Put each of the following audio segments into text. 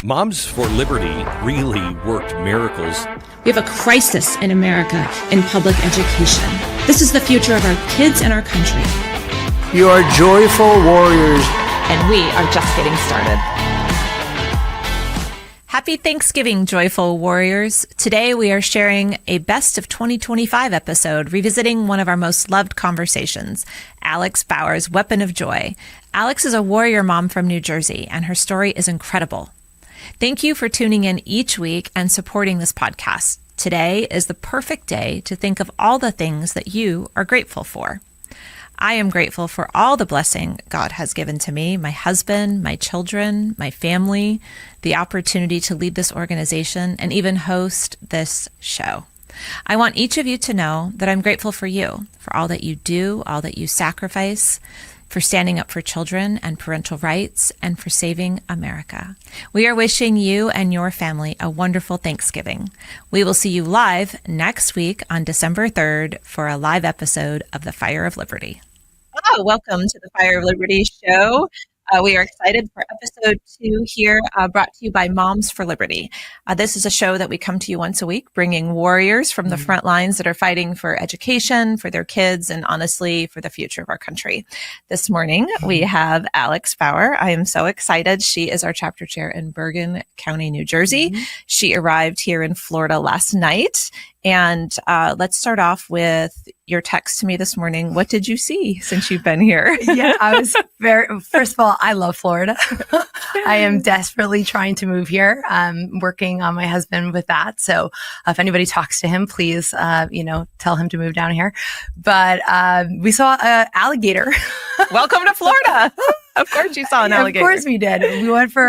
Moms for Liberty really worked miracles. We have a crisis in America in public education. This is the future of our kids and our country. You are joyful warriors. And we are just getting started. Happy Thanksgiving, joyful warriors. Today we are sharing a best of 2025 episode, revisiting one of our most loved conversations, Alex Bougher's Weapon of Joy. Alex is a warrior mom from New Jersey, and her story is incredible. Thank you for tuning in each week and supporting this podcast. Today is the perfect day to think of all the things that you are grateful for. I am grateful for all the blessing God has given to me, my husband, my children, my family, the opportunity to lead this organization, and even host this show. I want each of you to know that I'm grateful for you, for all that you do, all that you sacrifice, for standing up for children and parental rights, and for saving America. We are wishing you and your family a wonderful Thanksgiving. We will see you live next week on December 3rd for a live episode of The Fire of Liberty. Hello, welcome to the Fire of Liberty show. We are excited for episode 2 here, brought to you by Moms for Liberty. This is a show that we come to you once a week, bringing warriors from the front lines that are fighting for education, for their kids, and honestly, for the future of our country. This morning, we have Alex Bougher. I am so excited. She is our chapter chair in Bergen County, New Jersey. She arrived here in Florida last night. And let's start off with your text to me this morning. What did you see since you've been here? Yeah, I was first of all, I love Florida. I am desperately trying to move here. I'm working on my husband with that. So if anybody talks to him, please, tell him to move down here. But we saw an alligator. Welcome to Florida. Of course you saw an alligator. Of course we did. We went we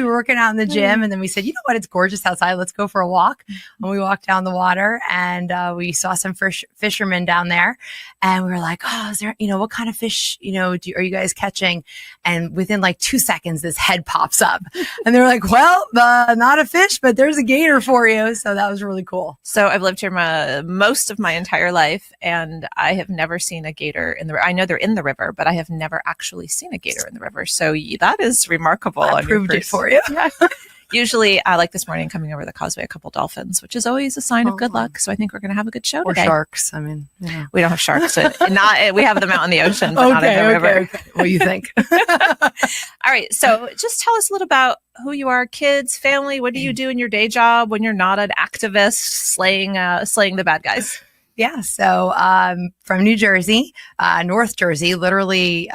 were working out in the gym, and then we said, you know what? It's gorgeous outside. Let's go for a walk. And we walked down the water, and we saw some fishermen down there. And we were like, oh, is there, what kind of fish, are you guys catching? And within like 2 seconds, this head pops up. And they were like, well, not a fish, but there's a gator for you. So that was really cool. So I've lived here most of my entire life, and I have never seen a gator in the river. I know they're in the river, but I have never actually seen a gator in the river. So that is remarkable. I proved it for you. Yeah. Usually, like this morning, coming over the causeway, a couple dolphins, which is always a sign of good luck. So I think we're going to have a good show today. Or sharks. I mean, we don't have sharks. We have them out in the ocean, but not in the river. Okay. What do you think? All right. So just tell us a little about who you are, kids, family. What do you do in your day job when you're not an activist slaying the bad guys? Yeah. So from New Jersey, North Jersey, literally,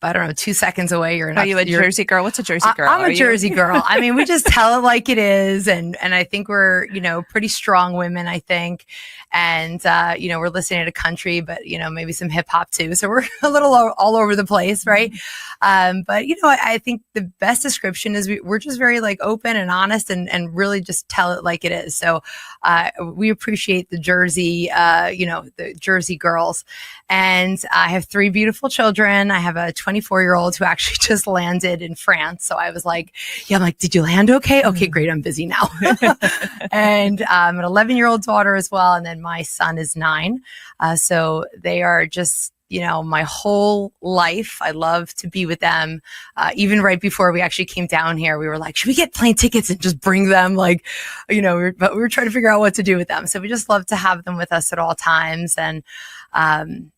2 seconds away. Are you a Jersey girl? What's a Jersey girl? I'm a Jersey girl. I mean, we just tell it like it is. And I think we're, pretty strong women, I think. And, we're listening to country, but, maybe some hip hop too. So we're a little all over the place. Right. But, I think the best description is we're just very like open and honest and really just tell it like it is. So, we appreciate the Jersey, the Jersey girls. And I have 3 beautiful children. I have a 24-year-old who actually just landed in France. So I was like, did you land okay? Okay, great. I'm busy now. And an 11-year-old daughter as well. And then my son is 9. So they are just, my whole life. I love to be with them. Even right before we actually came down here, we were like, should we get plane tickets and just bring them? But we were trying to figure out what to do with them. So we just love to have them with us at all times. And, I'm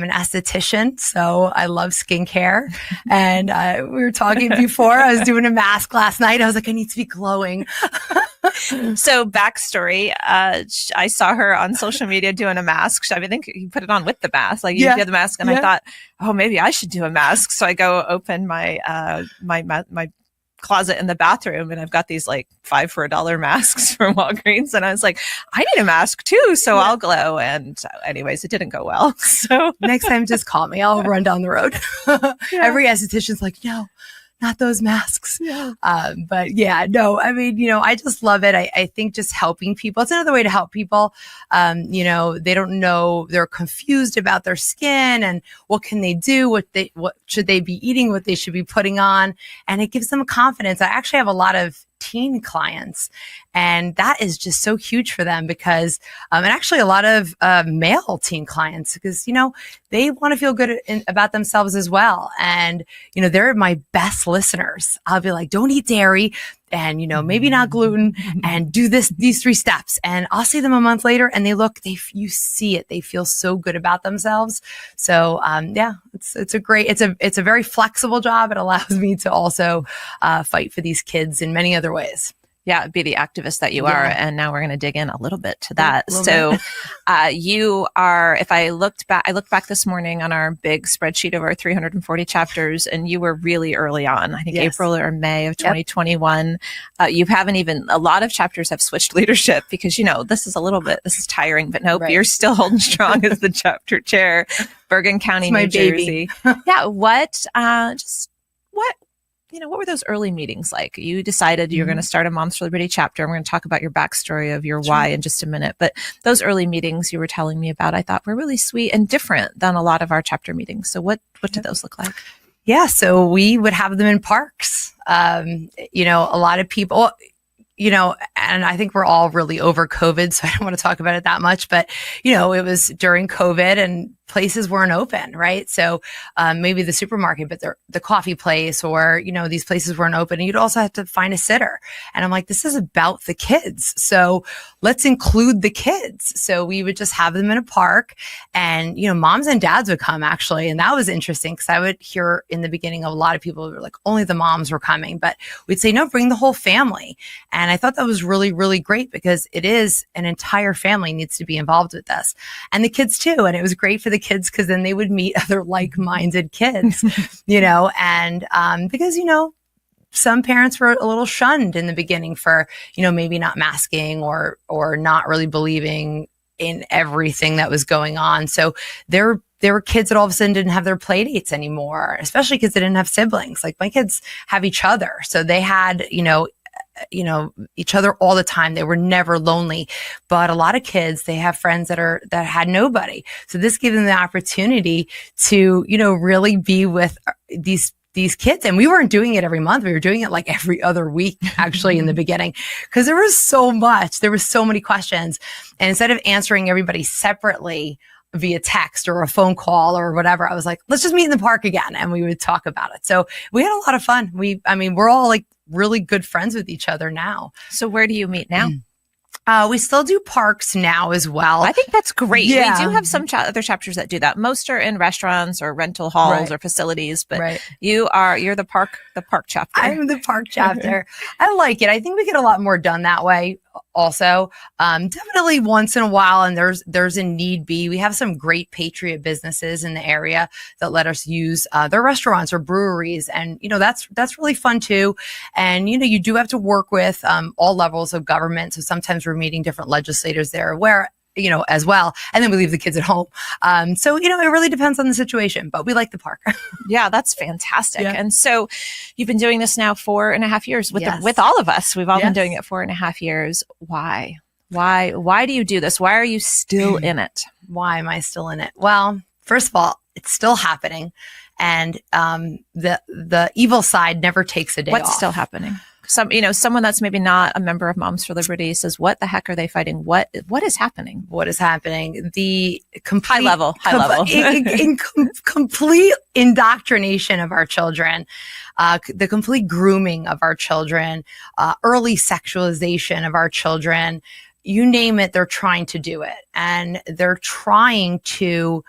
an esthetician, so I love skincare. And we were talking before, I was doing a mask last night. I was like, I need to be glowing. So backstory, I saw her on social media doing a mask. I think you put it on with the mask, like you did the mask. And I thought, oh, maybe I should do a mask. So I go open my closet in the bathroom, and I've got these like 5 for $1 masks from Walgreens, and I was like, I need a mask too, so I'll glow. And anyways, it didn't go well. So next time, just call me. I'll run down the road. Every esthetician's like, no, not those masks. But yeah, no, I mean, I just love it. I think just helping people, it's another way to help people. They don't know, they're confused about their skin and what can they do, what should they be eating, what they should be putting on. And it gives them confidence. I actually have a lot of teen clients. And that is just so huge for them because, and actually a lot of male teen clients, because, they want to feel good about themselves as well. And, they're my best listeners. I'll be like, don't eat dairy and, maybe not gluten and do these 3 steps. And I'll see them a month later and you see it. They feel so good about themselves. So, it's a very flexible job. It allows me to also fight for these kids in many other ways. Yeah, be the activist that you are. And now we're going to dig in a little bit to that. So you are, if I looked back this morning on our big spreadsheet of our 340 chapters, and you were really early on, I think April or May of 2021. You haven't even, a lot of chapters have switched leadership because, this is tiring, but nope, you're still holding strong as the chapter chair, Bergen County, New Jersey. Yeah. What were those early meetings like? You decided you're going to start a Moms for Liberty chapter. And we're going to talk about your backstory of your why in just a minute. But those early meetings you were telling me about, I thought were really sweet and different than a lot of our chapter meetings. So what did those look like? Yeah. So we would have them in parks. A lot of people, and I think we're all really over COVID, so I don't want to talk about it that much, but, it was during COVID and places weren't open, right? So maybe the supermarket, but the coffee place or, these places weren't open and you'd also have to find a sitter. And I'm like, this is about the kids. So let's include the kids. So we would just have them in a park and, moms and dads would come actually. And that was interesting because I would hear in the beginning of a lot of people were like, only the moms were coming, but we'd say, no, bring the whole family. And I thought that was really, really great because it is an entire family needs to be involved with this and the kids too. And it was great for the kids because then they would meet other like-minded kids, and because, some parents were a little shunned in the beginning for, maybe not masking or not really believing in everything that was going on. So there were kids that all of a sudden didn't have their play dates anymore, especially kids that didn't have siblings. Like my kids have each other. So they had, each other all the time. They were never lonely, but a lot of kids, they have friends that had nobody. So this gave them the opportunity to, really be with these kids. And we weren't doing it every month. We were doing it like every other week, actually, in the beginning, because there was so many questions. And instead of answering everybody separately via text or a phone call or whatever, I was like, let's just meet in the park again. And we would talk about it. So we had a lot of fun. We're all like really good friends with each other now. So where do you meet now? We still do parks now as well. I think that's great. Yeah. We do have some other chapters that do that. Most are in restaurants or rental halls or facilities, but you're the park chapter. I'm the park chapter. I like it. I think we get a lot more done that way. Also, definitely once in a while, and there's a need be. We have some great patriot businesses in the area that let us use their restaurants or breweries, and that's really fun too. And you do have to work with all levels of government. So sometimes we're meeting different legislators there, where as well, and then we leave the kids at home. So it really depends on the situation, but we like the park. Yeah, that's fantastic. Yeah. And so you've been doing this now 4.5 years with all of us. We've all been doing it 4.5 years. Why do you do this? Why are you still in it? Why am I still in it? Well, first of all, it's still happening. And the evil side never takes a day off. What's still happening? Someone that's maybe not a member of Moms for Liberty says, what the heck are they fighting? What is happening? What is happening? The complete high level, complete indoctrination of our children, the complete grooming of our children, early sexualization of our children, you name it, they're trying to do it. And they're trying to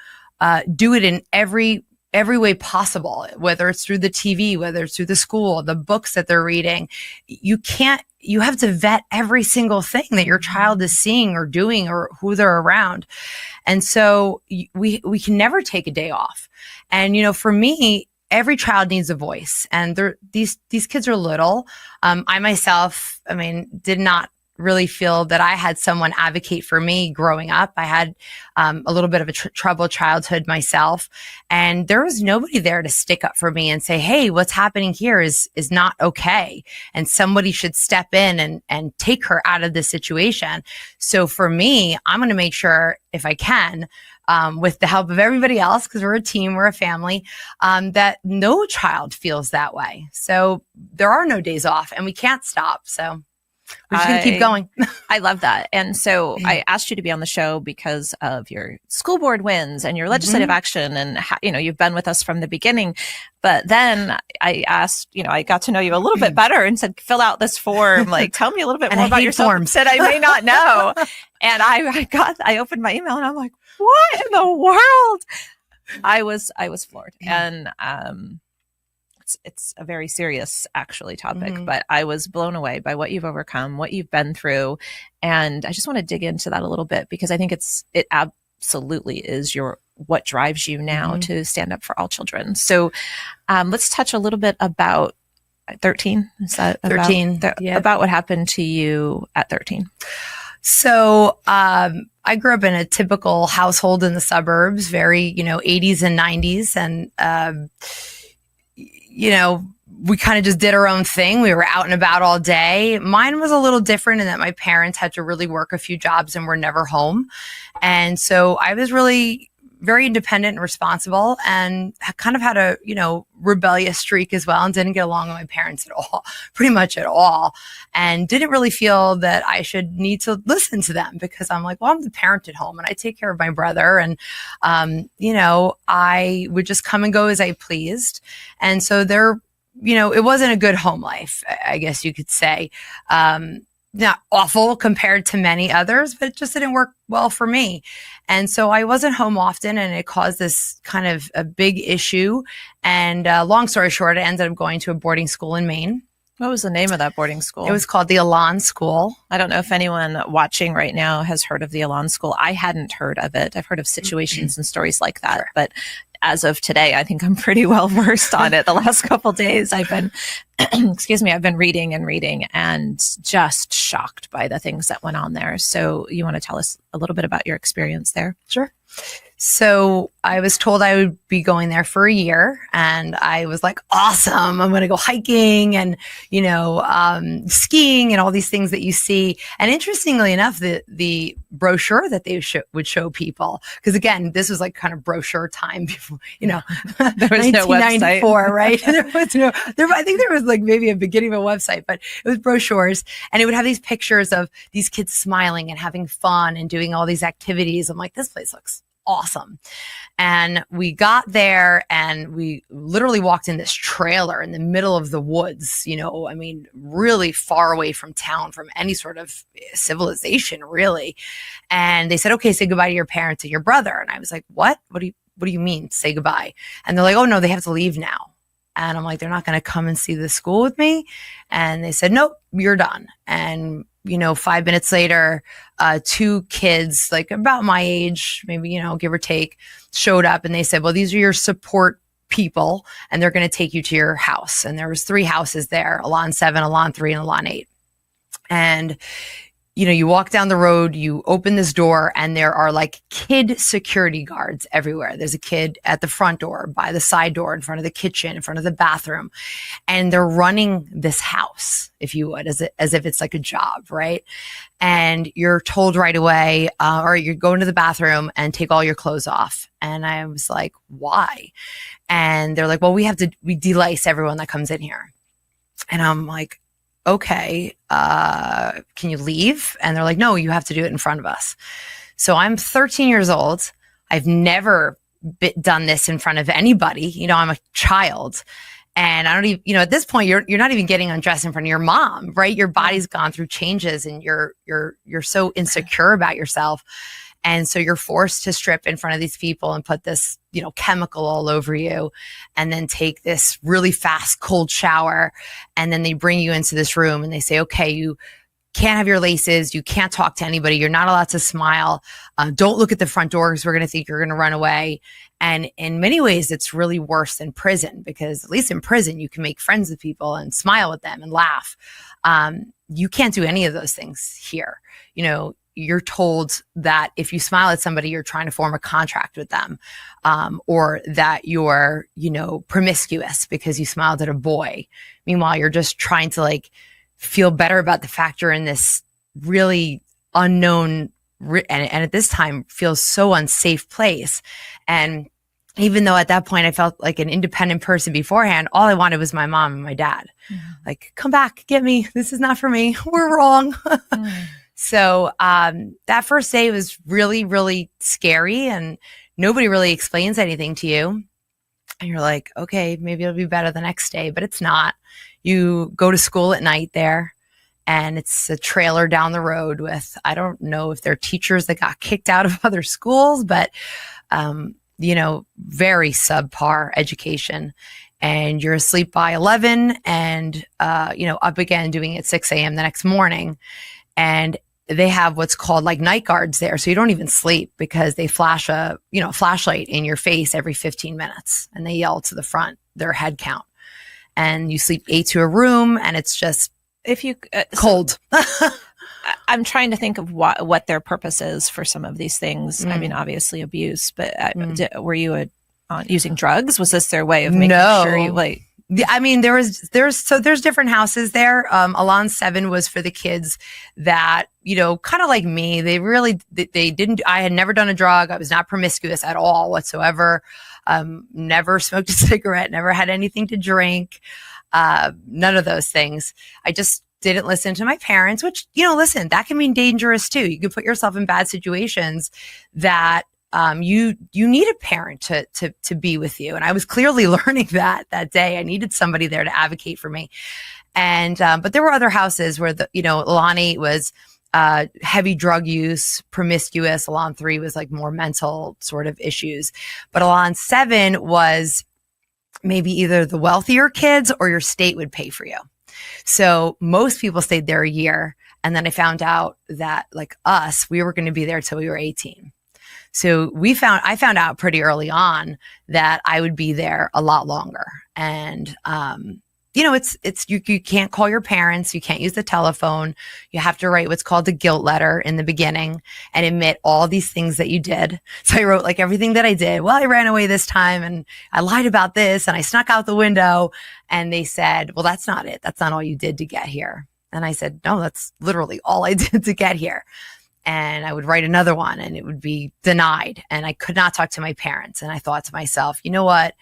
do it in every way possible, whether it's through the TV, whether it's through the school, the books that they're reading. You have to vet every single thing that your child is seeing or doing or who they're around. And so we can never take a day off. And, for me, every child needs a voice, and these kids are little. I myself, did not really feel that I had someone advocate for me growing up. I had a little bit of a troubled childhood myself, and there was nobody there to stick up for me and say, hey, what's happening here is not okay. And somebody should step in and take her out of this situation. So for me, I'm going to make sure, if I can, with the help of everybody else, because we're a team, we're a family, that no child feels that way. So there are no days off and we can't stop. So we're just going to keep going. I love that. And so I asked you to be on the show because of your school board wins and your legislative action and how, you've been with us from the beginning. But then I asked, I got to know you a little bit better and said, fill out this form. Like, tell me a little bit more about yourself. Forms. Said I may not know. And I opened my email and I'm like, what in the world? I was floored. And, it's a very serious actually topic, but I was blown away by what you've overcome, what you've been through. And I just want to dig into that a little bit because I think it absolutely is what drives you now to stand up for all children. So let's touch a little bit about 13. Is that 13? About what happened to you at 13? So, I grew up in a typical household in the suburbs, very, 80s and 90s. And, we kind of just did our own thing. We were out and about all day. Mine was a little different in that my parents had to really work a few jobs and were never home. And so I was really very independent and responsible and kind of had a, rebellious streak as well and didn't get along with my parents at all, pretty much at all. And didn't really feel that I should need to listen to them because I'm like, well, I'm the parent at home and I take care of my brother. And, I would just come and go as I pleased. And so it wasn't a good home life, I guess you could say. Not awful compared to many others, but it just didn't work well for me. And so I wasn't home often and it caused this kind of a big issue. And long story short, I ended up going to a boarding school in Maine. What was the name of that boarding school? It was called the Elan School. I don't know if anyone watching right now has heard of the Elan School. I hadn't heard of it. I've heard of situations and stories like that, Sure. But as of today, I think I'm pretty well versed on it. The last couple of days I've been, I've been reading and just shocked by the things that went on there. So you want to tell us a little bit about your experience there? Sure. So I was told I would be going there for a year and I was like, awesome. I'm going to go hiking and, skiing and all these things that you see. And interestingly enough, the brochure that they would show people, because again, this was like kind of brochure time before, there was no website, right? I think there was like maybe a beginning of a website, but it was brochures and it would have these pictures of these kids smiling and having fun and doing all these activities. I'm like, this place looks awesome. And we got there and we literally walked in this trailer in the middle of the woods, really far away from town, from any sort of civilization, really. And they said, okay, say goodbye to your parents and your brother. And I was like, what? What do you mean say goodbye? And they're like, oh no, they have to leave now. And I'm like, they're not going to come and see the school with me. And they said, nope, you're done. And 5 minutes later, 2 kids, like about my age, maybe, give or take, showed up and they said, well, these are your support people and they're going to take you to your house. And there was 3 houses there, Elan 7, Elan 3, and Elan 8. And you walk down the road, you open this door and there are like kid security guards everywhere. There's a kid at the front door, by the side door, in front of the kitchen, in front of the bathroom. And they're running this house, if you would, as if it's like a job, right? And you're told right away, or you go into the bathroom and take all your clothes off. And I was like, why? And they're like, well, we delice everyone that comes in here. And I'm like, okay, can you leave? And they're like, no, you have to do it in front of us. So I'm 13 years old. I've never done this in front of anybody. I'm a child. And I don't even, at this point, you're not even getting undressed in front of your mom, right? Your body's gone through changes and you're so insecure about yourself. And so you're forced to strip in front of these people and put this, chemical all over you and then take this really fast cold shower. And then they bring you into this room and they say, okay, you can't have your laces. You can't talk to anybody. You're not allowed to smile. Don't look at the front door because we're going to think you're going to run away. And in many ways, it's really worse than prison because at least in prison, you can make friends with people and smile with them and laugh. You can't do any of those things here. You're told that if you smile at somebody, you're trying to form a contract with them, or that you're, promiscuous because you smiled at a boy. Meanwhile, you're just trying to feel better about the fact you're in this really unknown and at this time feels so unsafe place. And even though at that point I felt like an independent person beforehand, all I wanted was my mom and my dad. Like, come back, get me. This is not for me. We're wrong. So that first day was really, really scary, and nobody really explains anything to you. And you're like, okay, maybe it'll be better the next day, but it's not. You go to school at night there, and it's a trailer down the road with, I don't know if they're teachers that got kicked out of other schools, but, very subpar education. And you're asleep by 11 and, up again doing it at 6 a.m. the next morning. And they have what's called like night guards there. So you don't even sleep because they flash a, flashlight in your face every 15 minutes, and they yell to the front their head count. And you sleep 8 to a room, and it's just cold. I'm trying to think of what their purpose is for some of these things. I mean, obviously abuse, but were you using drugs? Was this their way of making sure you like? I mean, there's different houses there. Alon 7 was for the kids that, kind of like me. They didn't, I had never done a drug. I was not promiscuous at all whatsoever. Never smoked a cigarette, never had anything to drink. None of those things. I just didn't listen to my parents, which, listen, that can be dangerous too. You can put yourself in bad situations that you need a parent to be with you. And I was clearly learning that day. I needed somebody there to advocate for me. And, but there were other houses where Alon 8 was, heavy drug use, promiscuous. Alon 3 was like more mental sort of issues, but Alon 7 was maybe either the wealthier kids or your state would pay for you. So most people stayed there a year. And then I found out that like us, we were going to be there till we were 18. So I found out pretty early on that I would be there a lot longer. And, you can't call your parents. You can't use the telephone. You have to write what's called a guilt letter in the beginning and admit all these things that you did. So I wrote like everything that I did. Well, I ran away this time and I lied about this and I snuck out the window. And they said, well, that's not it. That's not all you did to get here. And I said, no, that's literally all I did to get here. And I would write another one and it would be denied. And I could not talk to my parents. And I thought to myself, you know what?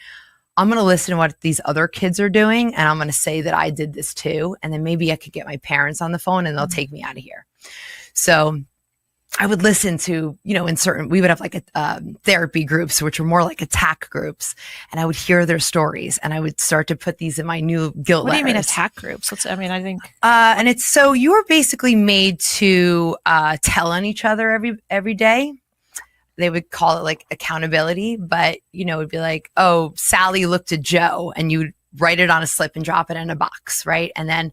I'm going to listen to what these other kids are doing. And I'm going to say that I did this too. And then maybe I could get my parents on the phone and they'll take me out of here. So I would listen to, we would have like therapy groups, which were more like attack groups. And I would hear their stories and I would start to put these in my new guilt letters. What do you mean attack groups? I think. And it's so you were basically made to tell on each other every day. They would call it like accountability, but it would be like, oh, Sally looked at Joe, and you would write it on a slip and drop it in a box. Right. And then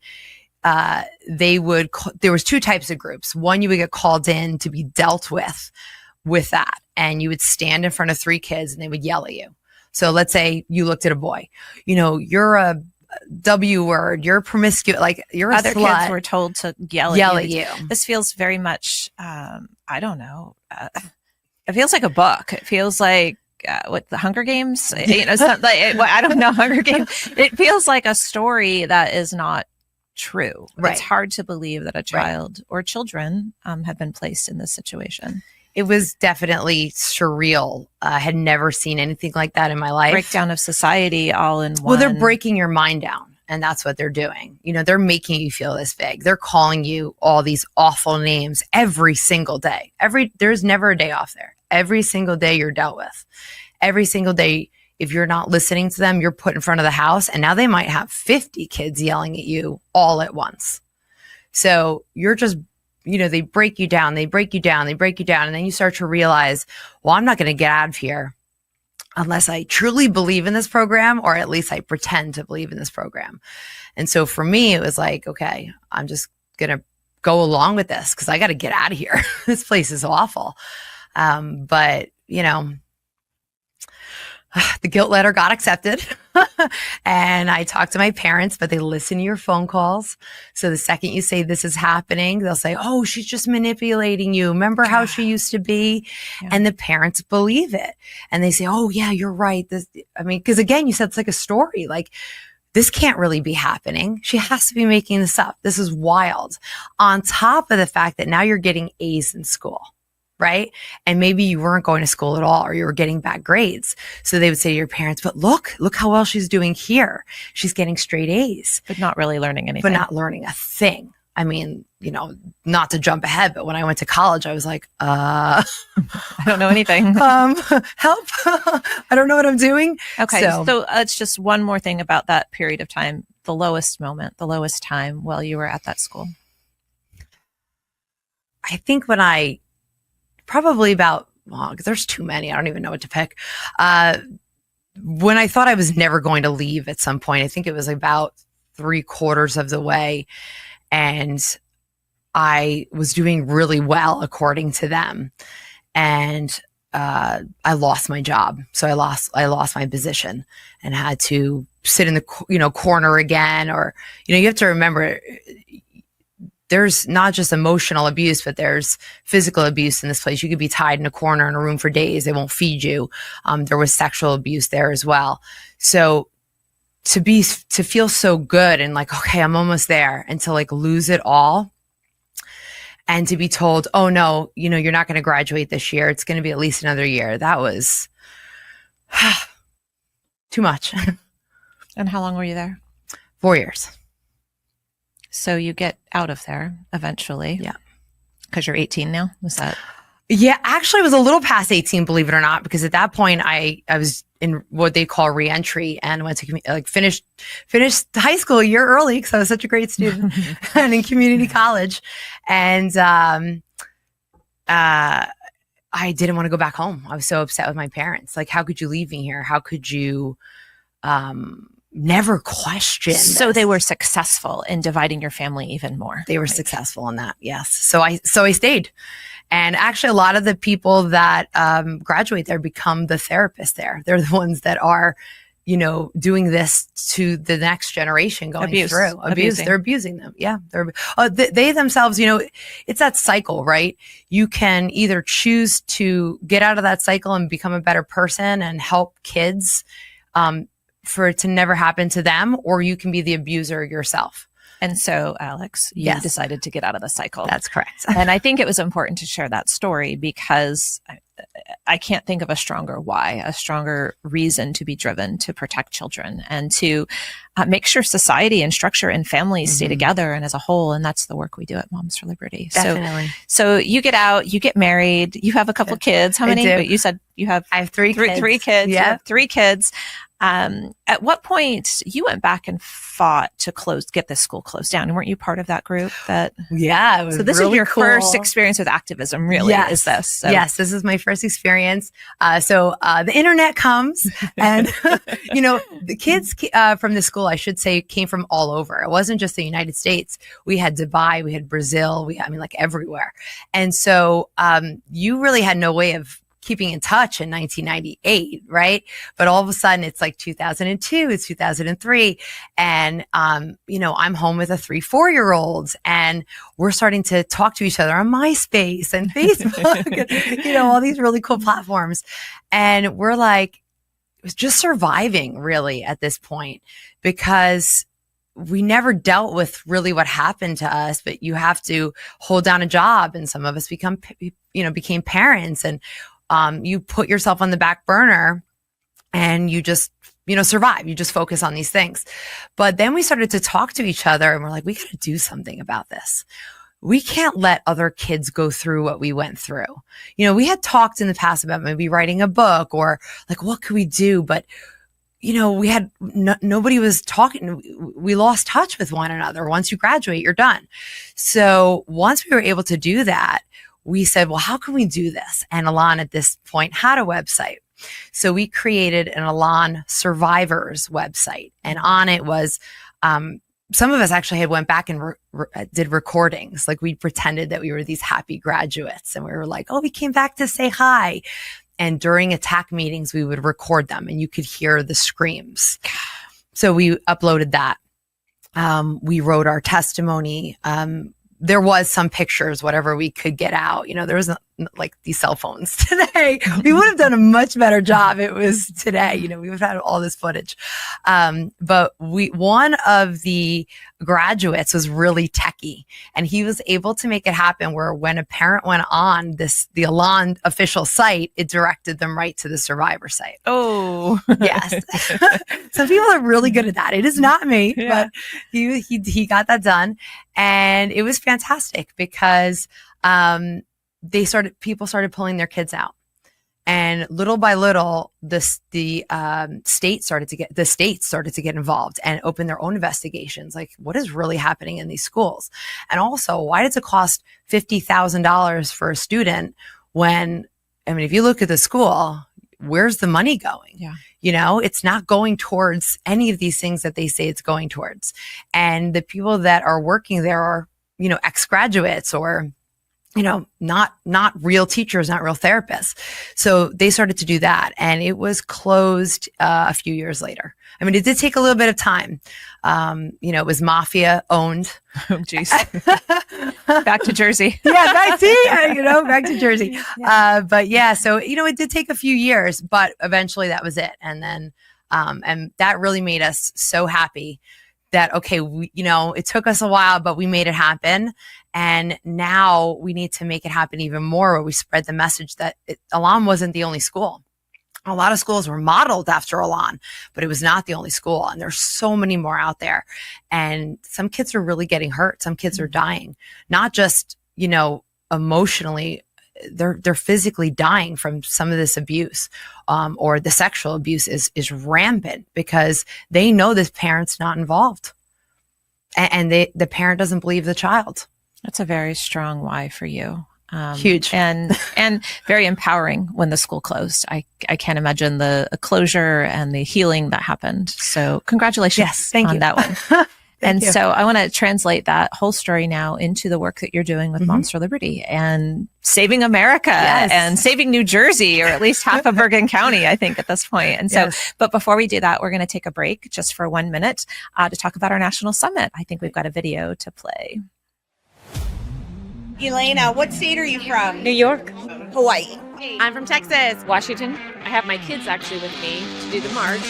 there was 2 types of groups. One, you would get called in to be dealt with that. And you would stand in front of 3 kids and they would yell at you. So let's say you looked at a boy, you're a W word, you're promiscuous, like you're a Other slut. kids were told to yell at you. This feels very much, I don't know. It feels like a book. It feels like the Hunger Games. Something like, I don't know, Hunger Games. It feels like a story that is not true. Right. It's hard to believe that a child or children have been placed in this situation. It was definitely surreal. I had never seen anything like that in my life. Breakdown of society all in one. Well, they're breaking your mind down. And that's what they're doing. They're making you feel this big. They're calling you all these awful names every single day. There's never a day off there. Every single day you're dealt with. Every single day, if you're not listening to them, you're put in front of the house. And now they might have 50 kids yelling at you all at once. So you're just, they break you down. They break you down. They break you down. And then you start to realize, well, I'm not going to get out of here unless I truly believe in this program, or at least I pretend to believe in this program. And so for me, it was like, okay, I'm just going to go along with this because I got to get out of here. This place is awful. But the guilt letter got accepted and I talked to my parents, but they listen to your phone calls. So the second you say this is happening, they'll say, oh, she's just manipulating you. Remember how she used to be? Yeah. And the parents believe it. And they say, oh yeah, you're right. Because again, you said it's like a story. Like, this can't really be happening. She has to be making this up. This is wild. On top of the fact that now you're getting A's in school. right? And maybe you weren't going to school at all, or you were getting bad grades. So they would say to your parents, but look how well she's doing here. She's getting straight A's. But not really learning anything. But not learning a thing. I mean, not to jump ahead, but when I went to college, I was like, I don't know anything. Help. I don't know what I'm doing. Okay. So it's just one more thing about that period of time, the lowest moment, the lowest time while you were at that school. I think when because there's too many, I don't even know what to pick. When I thought I was never going to leave at some point, I think it was about 3/4 of the way. And I was doing really well according to them. And I lost my job. So I lost my position and had to sit in the corner again. Or, you have to remember, there's not just emotional abuse, but there's physical abuse in this place. You could be tied in a corner in a room for days. They won't feed you. There was sexual abuse there as well. So to feel so good and like, okay, I'm almost there, and to like lose it all, and to be told, oh no, you're not going to graduate this year. It's going to be at least another year. That was too much. And how long were you there? 4 years. So you get out of there eventually. Yeah. Because you're 18 now. Was that? Yeah, actually, I was a little past 18, believe it or not, because at that point I was in what they call reentry and went to finished high school a year early because I was such a great student and in community college. And I didn't want to go back home. I was so upset with my parents. Like, how could you leave me here? How could you never question So this? they were successful in dividing your family even more. They were successful in that, yes. So I stayed. And actually, a lot of the people that graduate there become the therapists there. They're the ones that are, doing this to the next generation going through abuse. Abusing. They're abusing them. Yeah. They themselves, it's that cycle, right? You can either choose to get out of that cycle and become a better person and help kids for it to never happen to them, or you can be the abuser yourself. And so, Alex, you decided to get out of the cycle. That's correct. And I think it was important to share that story because I can't think of a stronger why, a stronger reason to be driven to protect children and to make sure society and structure and families stay together and as a whole. And that's the work we do at Moms for Liberty. Definitely. So you get out, you get married, you have a couple kids. How many? But you said you have I have three kids. 3 kids. Yeah. You have 3 kids. At what point you went back and fought to get this school closed down? And weren't you part of that group? Yeah. It was so this really is your cool. first experience with activism, really, is this? So. Yes, this is my first experience. So the internet comes and, the kids from the school, I should say, came from all over. It wasn't just the United States. We had Dubai, we had Brazil, everywhere. And so you really had no way of keeping in touch in 1998, right? But all of a sudden it's like 2002, it's 2003. And, I'm home with a 3-4-year-old and we're starting to talk to each other on MySpace and Facebook, and, all these really cool platforms. And we're like, just surviving really at this point because we never dealt with really what happened to us, but you have to hold down a job and some of us became parents and, you put yourself on the back burner and you just, survive. You just focus on these things. But then we started to talk to each other and we're like, we got to do something about this. We can't let other kids go through what we went through. We had talked in the past about maybe writing a book or like, what could we do? But, we had nobody was talking. We lost touch with one another. Once you graduate, you're done. So once we were able to do that, we said, well, how can we do this? And Elan at this point had a website. So we created an Elan Survivors website. And on it was, some of us actually had went back and did recordings. Like we pretended that we were these happy graduates. And we were like, oh, we came back to say hi. And during attack meetings, we would record them and you could hear the screams. So we uploaded that. We wrote our testimony. There was some pictures, whatever we could get out. There was like these cell phones today. We would have done a much better job. It was today, we would have had all this footage. But one of the graduates was really techie, and he was able to make it happen where when a parent went on the Elan official site, it directed them right to the survivor site. Oh, yes. Some people are really good at that. It is not me, but he got that done. And it was fantastic because people started pulling their kids out. And little by little, the states started to get involved and open their own investigations. Like, what is really happening in these schools? And also, why does it cost $50,000 for a student when, if you look at the school, where's the money going? Yeah. It's not going towards any of these things that they say it's going towards. And the people that are working there are, ex-graduates or, not real teachers, not real therapists. So they started to do that, and it was closed a few years later. It did take a little bit of time. It was mafia owned. Oh, geez. Back to Jersey. Yeah, back to Jersey. Yeah. But yeah, so, it did take a few years, but eventually that was it. And then, and that really made us so happy that, okay, it took us a while, but we made it happen. And now we need to make it happen even more, where we spread the message that Elan wasn't the only school. A lot of schools were modeled after Elan, but it was not the only school. And there's so many more out there. And some kids are really getting hurt. Some kids are dying, not just, emotionally, they're physically dying from some of this abuse, or the sexual abuse is rampant because they know this parent's not involved, and the parent doesn't believe the child. That's a very strong why for you. Huge. And very empowering when the school closed. I can't imagine the closure and the healing that happened. So congratulations on that one. And so I want to translate that whole story now into the work that you're doing with Moms for Liberty and saving America and saving New Jersey, or at least half of Bergen County, I think, at this point. And so, but before we do that, we're going to take a break just for 1 minute to talk about our national summit. I think we've got a video to play. Elena, what state are you from? New York. Hawaii. I'm from Texas. Washington. I have my kids actually with me to do the march.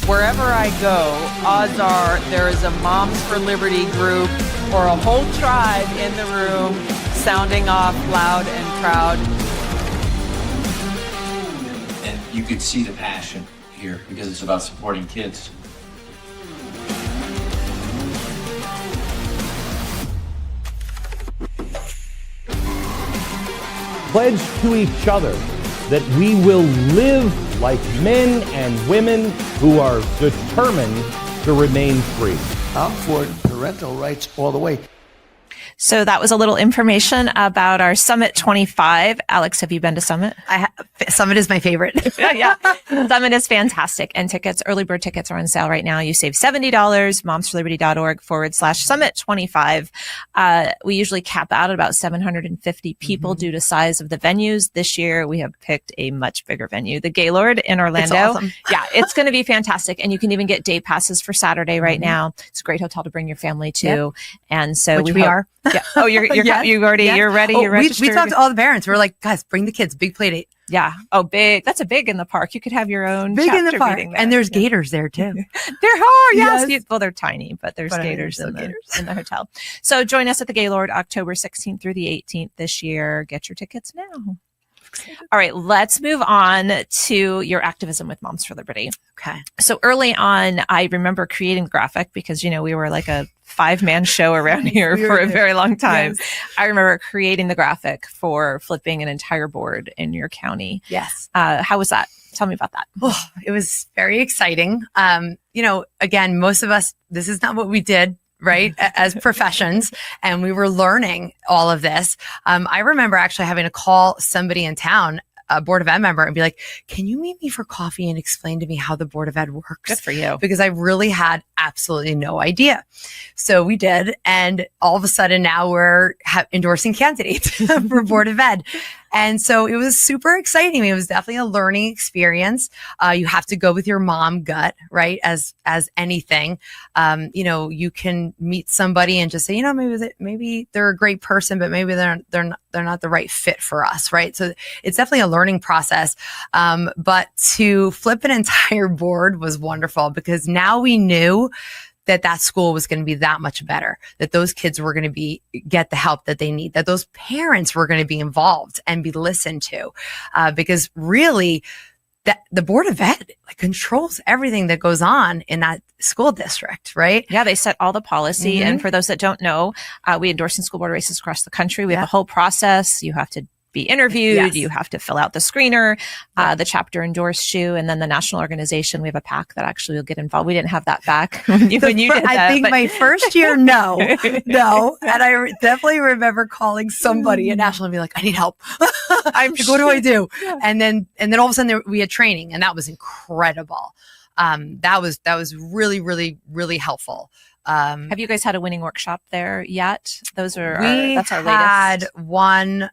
Wherever I go, odds are there is a Moms for Liberty group or a whole tribe in the room sounding off loud and proud. And you could see the passion here because it's about supporting kids. Pledge to each other that we will live like men and women who are determined to remain free. I'm for parental rights all the way. So that was a little information about our Summit 25. Alex, have you been to Summit? Summit is my favorite. Yeah. Summit is fantastic. And early bird tickets are on sale right now. You save $70, momsforliberty.org/Summit25. We usually cap out at about 750 people due to size of the venues. This year, we have picked a much bigger venue, the Gaylord in Orlando. It's awesome. Yeah, it's going to be fantastic. And you can even get day passes for Saturday right now. It's a great hotel to bring your family to. Yep. And so we are. Yeah. Oh, you're Yes. you're ready. Yes. You're ready. Oh, You're registered. we talked to all the parents. We were like, guys, bring the kids. Big play date. Yeah. Oh, big. That's a big in the park. You could have your own Big in the chapter park. meeting there. And there's gators there too. There are. Yes. Yes. Well, they're tiny, but there's But gators, I mean, in the hotel. So join us at the Gaylord October 16th through the 18th this year. Get your tickets now. All right, let's move on to your activism with Moms for Liberty. Okay. So early on, I remember creating the graphic because, we were like a 5-man show around here for a very long time. Yes. I remember creating the graphic for flipping an entire board in your county. Yes. How was that? Tell me about that. Oh, it was very exciting. Again, most of us, this is not what we did, right? As professions. And we were learning all of this. I remember actually having to call somebody in town, a Board of Ed member, and be like, can you meet me for coffee and explain to me how the Board of Ed works? Good for you. Because I really had absolutely no idea. So we did. And all of a sudden now we're endorsing candidates for Board of Ed. And so it was super exciting. It was definitely a learning experience. You have to go with your mom gut, right? As anything, you can meet somebody and just say, maybe they're a great person, but maybe they're not the right fit for us, right? So it's definitely a learning process. But to flip an entire board was wonderful because now we knew that school was going to be that much better, that those kids were going to get the help that they need, that those parents were going to be involved and be listened to, because really that the Board of Ed controls everything that goes on in that school district, right? Yeah, they set all the policy. And for those that don't know, we endorse in school board races across the country. We have a whole process. You have to be interviewed. Yes. You have to fill out the screener. The chapter endorsed you, and then the national organization. We have a PAC that actually will get involved. We didn't have that back when you did that. I think my first year, no. And I definitely remember calling somebody at national and be like, "I need help. What do I do?" Yeah. And then all of a sudden we had training, and that was incredible. That was really, really, really helpful. Have you guys had a winning workshop there yet? That's our latest. Had one.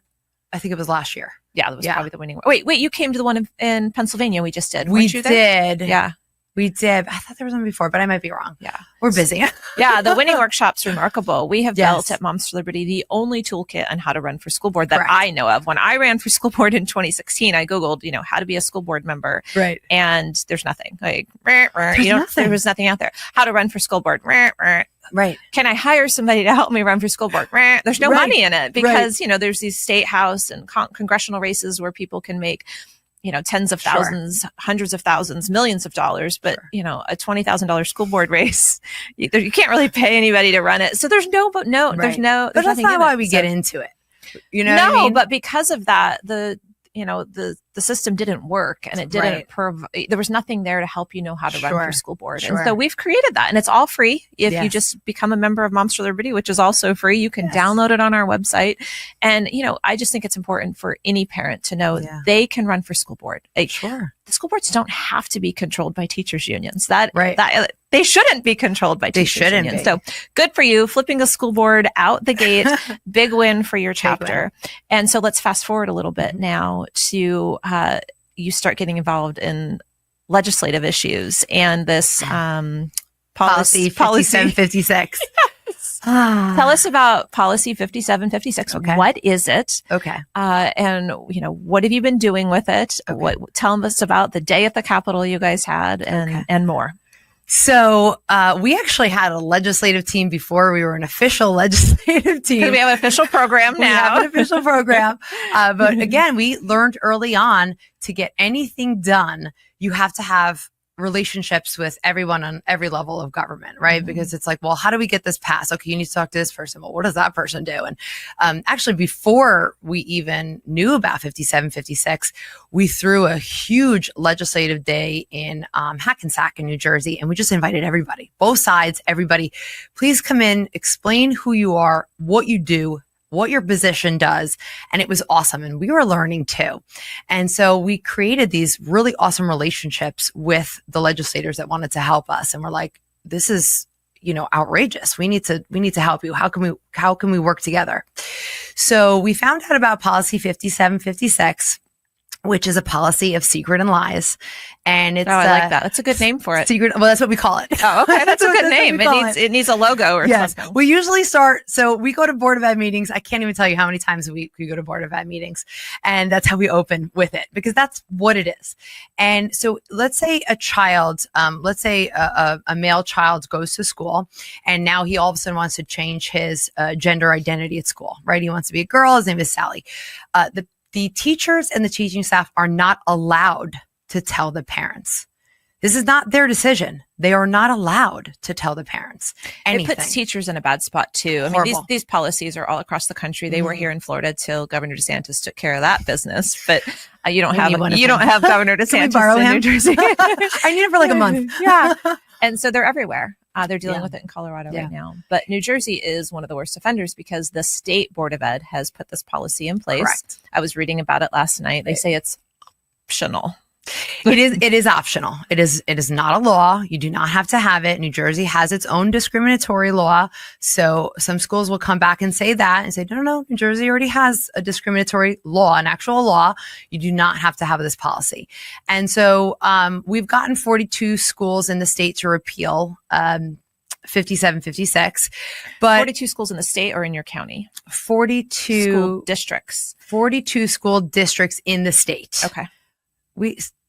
I think it was last year. Yeah, that was probably the winning one. Wait, you came to the one in Pennsylvania we just did. We did. Yeah. We did. I thought there was one before, but I might be wrong. Yeah. We're busy. Yeah. The winning workshop's remarkable. We have built at Moms for Liberty the only toolkit on how to run for school board that I know of. When I ran for school board in 2016, I Googled, how to be a school board member. Right. And there's nothing. There was nothing out there. How to run for school board. Right. Can I hire somebody to help me run for school board? There's no money in it because, there's these state house and congressional races where people can make, tens of thousands, hundreds of thousands, millions of dollars. But, a $20,000 school board race, you can't really pay anybody to run it. So there's But that's not why we get into it. What I mean? But because of that, the system didn't work and it didn't there was nothing there to help you know how to run for school board. And so we've created that, and it's all free. If you just become a member of Moms for Liberty, which is also free, you can download it on our website. And, I just think it's important for any parent to know they can run for school board. The school boards don't have to be controlled by teachers unions. They shouldn't be controlled by teachers unions. So good for you, flipping a school board out the gate. Big win for your chapter. And so let's fast forward a little bit now to you start getting involved in legislative issues and this policy 5756. Tell us about policy 5756. Okay. What is it? Okay. And what have you been doing with it? Okay. Tell us about the day at the Capitol you guys had and more. So we actually had a legislative team before we were an official legislative team. We have an official program now. We have an official program. But again, we learned early on to get anything done, you have to have relationships with everyone on every level of government, right? Mm-hmm. Because it's like, well, how do we get this passed? Okay, you need to talk to this person. Well, what does that person do? And actually, before we even knew about 5756, we threw a huge legislative day in Hackensack in New Jersey, and we just invited everybody, both sides, everybody. Please come in, explain who you are, what you do, what your position does. And it was awesome. And we were learning too. And so we created these really awesome relationships with the legislators that wanted to help us. And we're like, this is, outrageous. We need to help you. How can we work together? So we found out about policy 5756, which is a policy of secret and lies. And it's, I like that. That's a good name for it. Secret. Well, that's what we call it. Oh, okay. That's a good name. It needs a logo or something. We usually start. So we go to Board of Ed meetings. I can't even tell you how many times a week we go to Board of Ed meetings. And that's how we open with it, because that's what it is. And so let's say a child, a male child goes to school, and now he all of a sudden wants to change his gender identity at school, right? He wants to be a girl. His name is Sally. The teachers and the teaching staff are not allowed to tell the parents. This is not their decision. They are not allowed to tell the parents anything. It puts teachers in a bad spot too. I mean, these policies are all across the country. They were here in Florida till Governor DeSantis took care of that business. But you don't have Governor DeSantis in New Jersey. I need him for like a month. Yeah, and so they're everywhere. They're dealing with it in Colorado right now. But New Jersey is one of the worst offenders because the state Board of Ed has put this policy in place. Correct. I was reading about it last night. They say it's optional. It is optional. It is not a law. You do not have to have it. New Jersey has its own discriminatory law. So some schools will come back and say that and say, no, New Jersey already has a discriminatory law, an actual law. You do not have to have this policy. And so, we've gotten 42 schools in the state to repeal, 5756, but 42 schools in the state or in your county? 42 school districts. 42 school districts in the state. Okay.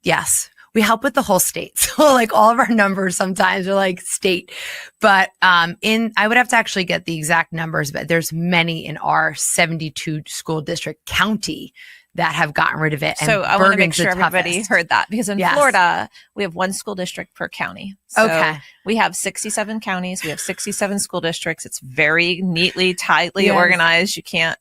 Yes, we help with the whole state. So like all of our numbers sometimes are like state, but I would have to actually get the exact numbers, but there's many in our 72 school district county that have gotten rid of it. So I want to make sure everybody heard that, because in Florida, we have one school district per county. So we have 67 counties. We have 67 school districts. It's very neatly, tightly organized. You can't,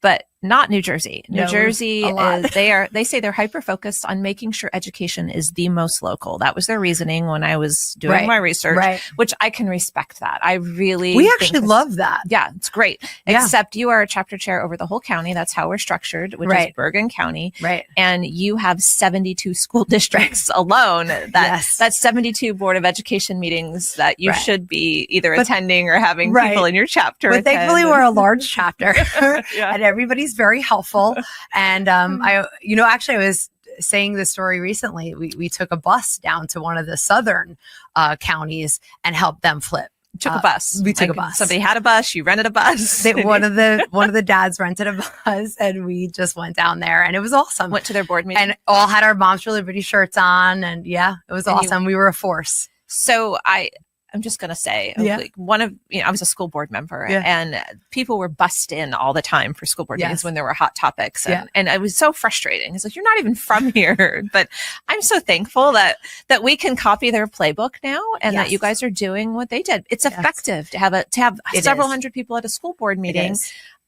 but not New Jersey. New Jersey is, they say they're hyper focused on making sure education is the most local. That was their reasoning when I was doing my research, which I can respect that. We actually love that. Yeah, it's great. Except you are a chapter chair over the whole county. That's how we're structured, which is Bergen County. Right. And you have 72 school districts alone. That's 72 Board of Education meetings that you should be either attending or having people in your chapter. But thankfully we're a large chapter and everybody's very helpful. And I was saying this story recently. We took a bus down to one of the southern counties and helped them flip. Took a bus. We took a bus. Somebody had a bus. You rented a bus. One of the dads rented a bus, and we just went down there, and it was awesome. Went to their board meeting, and all had our Moms for Liberty shirts on, and it was awesome. We were a force. So I'm just going to say, like I was a school board member and people were bussed in all the time for school board meetings when there were hot topics. And it was so frustrating. It's like, you're not even from here, but I'm so thankful that we can copy their playbook now and that you guys are doing what they did. It's effective to have several hundred people at a school board meeting.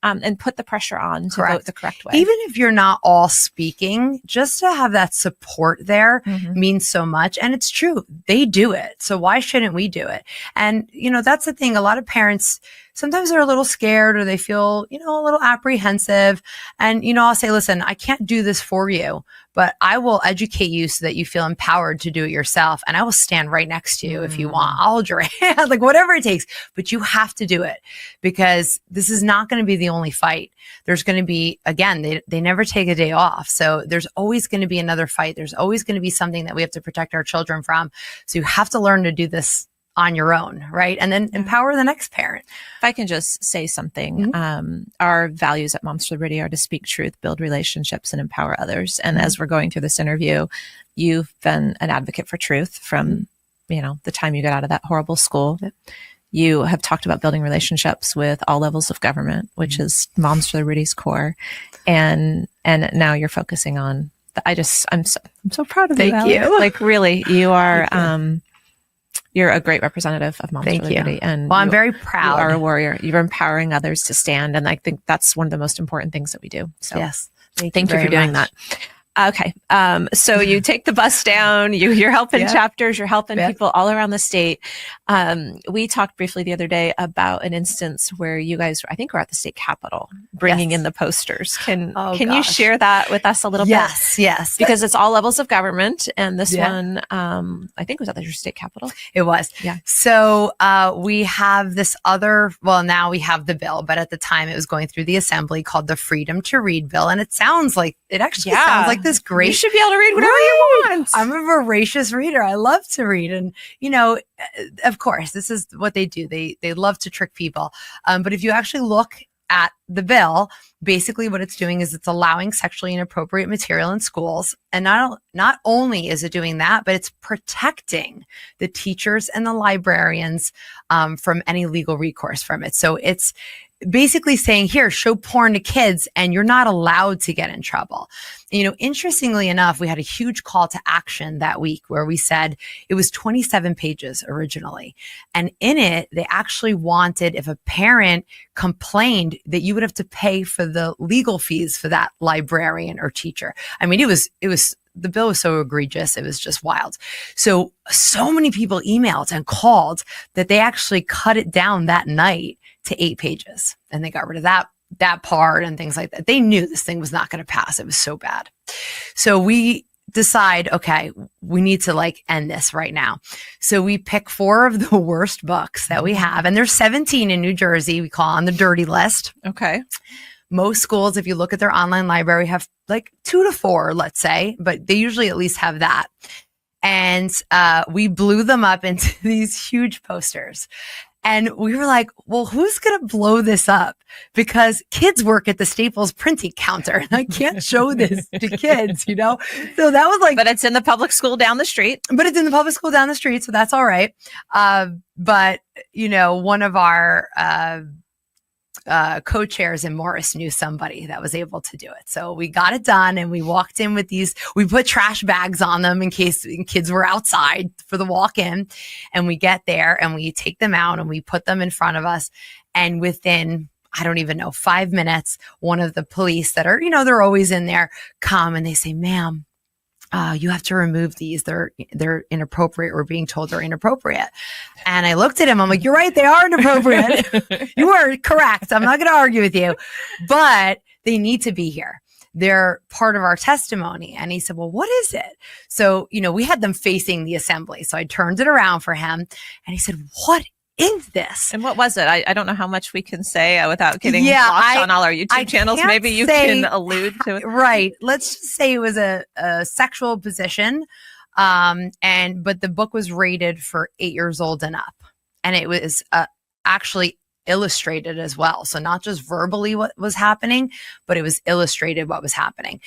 And put the pressure on to vote the correct way. Even if you're not all speaking, just to have that support there means so much. And it's true. They do it. So why shouldn't we do it? And, that's the thing. A lot of parents, sometimes they're a little scared or they feel, a little apprehensive. And, I'll say, listen, I can't do this for you, but I will educate you so that you feel empowered to do it yourself. And I will stand right next to you if you want. I'll hold your hand, like whatever it takes, but you have to do it, because this is not going to be the only fight. There's going to be, again, they never take a day off. So there's always going to be another fight. There's always going to be something that we have to protect our children from. So you have to learn to do this on your own, right? And then empower the next parent. If I can just say something, our values at Moms for Liberty are to speak truth, build relationships, and empower others. And as we're going through this interview, you've been an advocate for truth from, the time you got out of that horrible school. You have talked about building relationships with all levels of government, which is Moms for Liberty's core. And now you're focusing on, I'm so proud of you. Thank you. Like really, you are, you're a great representative of Moms for Liberty. And I'm very proud. You are a warrior. You're empowering others to stand. And I think that's one of the most important things that we do. So yes. Thank you for doing that. Okay. So you take the bus down, you're helping chapters, you're helping people all around the state. We talked briefly the other day about an instance where you guys, I think, were at the state capitol bringing in the posters. Can you share that with us a little bit? Yes. Because it's all levels of government. And this one, I think was at the state capitol. It was. Yeah. So, we have this now we have the bill, but at the time it was going through the assembly called the Freedom to Read bill. And it sounds like sounds like this great. You should be able to read whatever you want. I'm a voracious reader. I love to read. And, of course, this is what they do. They love to trick people. But if you actually look at the bill, basically what it's doing is it's allowing sexually inappropriate material in schools. And not only is it doing that, but it's protecting the teachers and the librarians from any legal recourse from it. So it's basically saying, here, show porn to kids and you're not allowed to get in trouble. Interestingly enough, we had a huge call to action that week where we said it was 27 pages originally. And in it, they actually wanted, if a parent complained, that you would have to pay for the legal fees for that librarian or teacher. I mean, it was the bill was so egregious. It was just wild. So many people emailed and called that they actually cut it down that night to 8 pages, and they got rid of that part and things like that. They knew this thing was not going to pass. It was so bad. So we decide, okay, we need to like end this right now. So we pick 4 of the worst books that we have. And there's 17 in New Jersey. We call on the dirty list. Okay. Most schools, if you look at their online library, have like 2 to 4, let's say, but they usually at least have that. And we blew them up into these huge posters. And we were like, well, who's going to blow this up? Because kids work at the Staples printing counter and I can't show this to kids, you know? So that was like, But it's in the public school down the street. but it's in the public school down the street. So that's all right. But you know, one of our, co-chairs in Morris knew somebody that was able to do it. So we got it done and we walked in with these, we put trash bags on them in case kids were outside for the walk-in, and we get there and we take them out and we put them in front of us. And within, I don't even know, 5 minutes, one of the police that are, you know, they're always in there, come and they say, ma'am, you have to remove these. They're inappropriate. We're being told they're inappropriate. And I looked at him. I'm like, you're right. They are inappropriate. You are correct. I'm not going to argue with you, but they need to be here. They're part of our testimony. And he said, well, what is it? So, you know, we had them facing the assembly. So I turned it around for him and he said, what is this? And what was it? I don't know how much we can say without getting lost on all our YouTube channels. Maybe you can allude to it. Right. Let's just say it was a sexual position. But the book was rated for 8 years old and up. And it was actually illustrated as well. So not just verbally what was happening, but it was illustrated what was happening.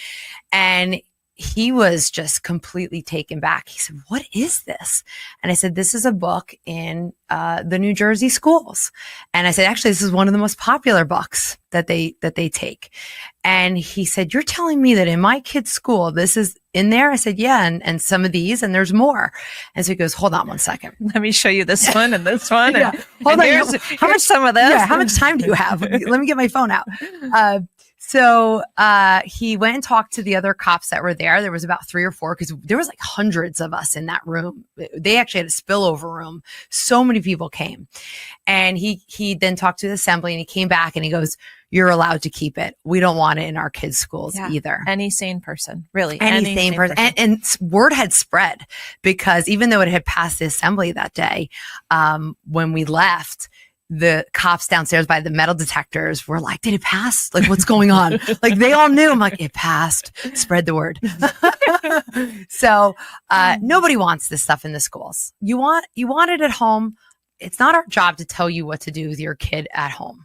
And he was just completely taken back. He said, what is this? And I said, this is a book in the New Jersey schools. And I said, actually, this is one of the most popular books that they take. And he said, you're telling me that in my kid's school, this is in there? I said, yeah. And some of these, and there's more. And so he goes, hold on one second. Let me show you this one and this one. Yeah. And here's some of this. Yeah, how much time do you have? Let me get my phone out. So he went and talked to the other cops that were there. There was about 3 or 4 because there was like hundreds of us in that room. They actually had a spillover room. So many people came. And he then talked to the assembly and he came back and he goes, you're allowed to keep it. We don't want it in our kids' schools either. Any sane person, really. Any sane person. And word had spread because even though it had passed the assembly that day, when we left, the cops downstairs by the metal detectors were like, did it pass? Like, what's going on? Like, they all knew. I'm like, it passed. Spread the word. So, nobody wants this stuff in the schools. You want it at home. It's not our job to tell you what to do with your kid at home.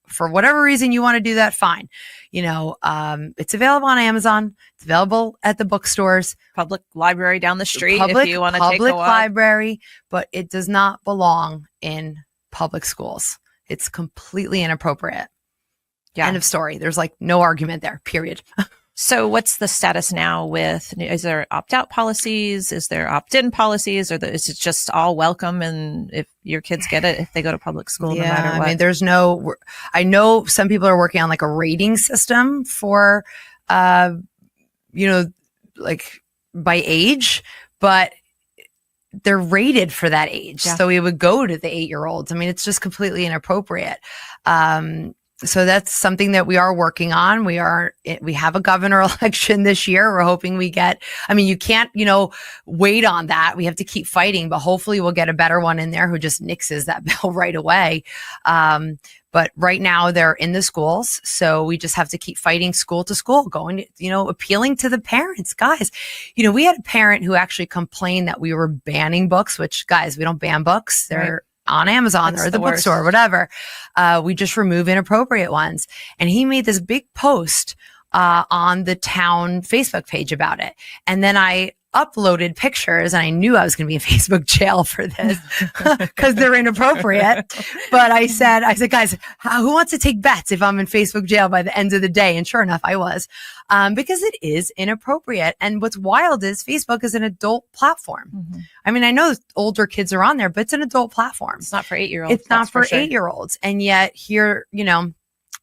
For whatever reason you want to do that, fine. You know, it's available on Amazon. It's available at the bookstores. Public library down the street if you want to take a walk. Public library, but it does not belong in public schools. It's completely inappropriate. Yeah. End of story. There's like no argument there, period. So what's the status now is there opt-out policies? Is there opt-in policies? Or is it just all welcome? And if your kids get it, if they go to public school, no matter what? I mean, I know some people are working on like a rating system for, like by age, but they're rated for that age. Yeah. So we would go to the 8-year-olds. I mean, it's just completely inappropriate. So that's something that we are working on. We have a governor election this year. We're hoping you can't, wait on that. We have to keep fighting, but hopefully we'll get a better one in there who just nixes that bill right away. But right now they're in the schools. So we just have to keep fighting school to school, going, appealing to the parents. Guys, we had a parent who actually complained that we were banning books, which guys, we don't ban books. They're on Amazon or the bookstore, whatever. We just remove inappropriate ones. And he made this big post on the town Facebook page about it. And then I uploaded pictures and I knew I was going to be in Facebook jail for this because they're inappropriate. But I said, guys, who wants to take bets if I'm in Facebook jail by the end of the day? And sure enough, I was, because it is inappropriate. And what's wild is Facebook is an adult platform. Mm-hmm. I mean, I know older kids are on there, but it's an adult platform. It's not for 8-year-olds. It's not for 8-year-olds. And yet here,